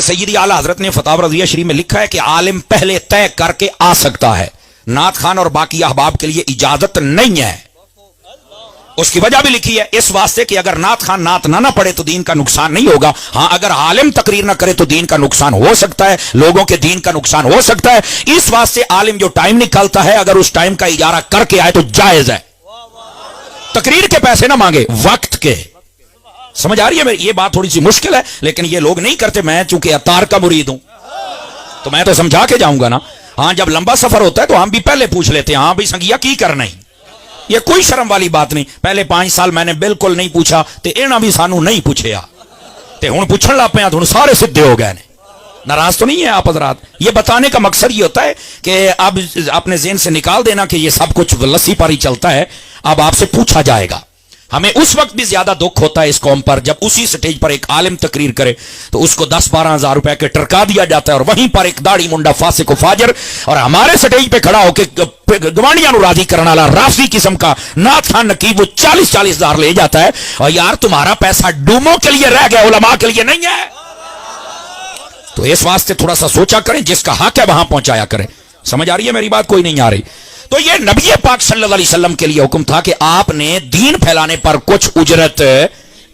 सैयदी आला हजरत ने फतावा रज़िया शरीफ में लिखा है कि आलिम पहले तय करके आ सकता है, नात खान और बाकी अहबाब के लिए इजाजत नहीं है। उसकी वजह भी लिखी है, इस वास्ते कि अगर नात खान नात ना पढ़े तो दीन का नुकसान नहीं होगा। हाँ, अगर आलिम तकरीर ना करे तो दीन का नुकसान हो सकता है, लोगों के दीन का नुकसान हो सकता है। इस वास्ते आलिम जो टाइम निकालता है अगर उस टाइम का इजारा करके आए तो जायज है। तकरीर के पैसे ना मांगे, वक्त के। समझ आ रही है मेरी? ये बात थोड़ी सी मुश्किल है लेकिन ये लोग नहीं करते। मैं चूंकि अतार का मुरीद हूं तो मैं तो समझा के जाऊंगा ना। हाँ, जब लंबा सफर होता है तो हम भी पहले पूछ लेते हैं, हाँ भाई संगिया की करना ही। ये कोई शर्म वाली बात नहीं। पहले 5 साल मैंने बिल्कुल नहीं पूछा तो इन्हें भी सानू नहीं पूछया ते हुण पूछण लग पे हुण सारे सिद्धे हो गए ने। नाराज तो नहीं है आप हजरात? ये बताने का मकसद ये होता है कि अब अपने ज़हन से निकाल देना कि ये सब कुछ लस्सी पर ही चलता है। अब आपसे पूछा जाएगा। हमें उस वक्त भी ज्यादा दुख होता है इस कौम पर जब उसी स्टेज पर एक आलिम तकरीर करे तो उसको 10-12 हजार रुपए के टरका दिया जाता है और वहीं पर एक दाढ़ी मुंडा फासिक फाजर और हमारे स्टेज पे खड़ा होकर गवानिया राजी करने वाला राफी किस्म का नाथ खान नकीब वो 40-40 हजार ले जाता है। और यार तुम्हारा पैसा डूमों के लिए रह गया, उलमा के लिए नहीं है। तो इस वास्ते थोड़ा सा सोचा करें, जिसका हक है वहां पहुंचाया करें। समझ आ रही है मेरी बात? कोई नहीं आ रही? तो ये नबी पाक सल्लल्लाहु अलैहि वसल्लम के लिए हुक्म था कि आपने दीन फैलाने पर कुछ उजरत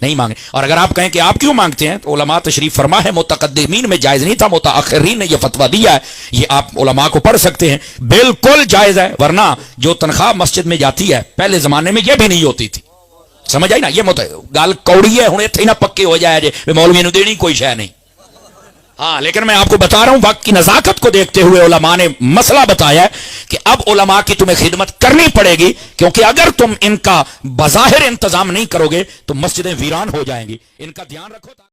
नहीं मांगे। और अगर आप कहें कि आप क्यों मांगते हैं तो उलमा तशरीफ फरमा है, मुतकद्दिमीन में जायज नहीं था, मुतअखिरीन ने यह फतवा दिया है। ये आप उलमा को पढ़ सकते हैं, बिल्कुल जायज है। वरना जो तनख्वाह मस्जिद में जाती है पहले जमाने में यह भी नहीं होती थी। समझ आई ना? ये गल कौड़ी है, हुणे इत्थे ना पक्के हो जाए जे मौलवी नूं देनी कोई शय नहीं। हाँ, लेकिन मैं आपको बता रहा हूं वक्त की नजाकत को देखते हुए उलमा ने मसला बताया है कि अब उलमा की तुम्हें खिदमत करनी पड़ेगी, क्योंकि अगर तुम इनका बज़ाहिर इंतजाम नहीं करोगे तो मस्जिदें वीरान हो जाएंगी। इनका ध्यान रखो।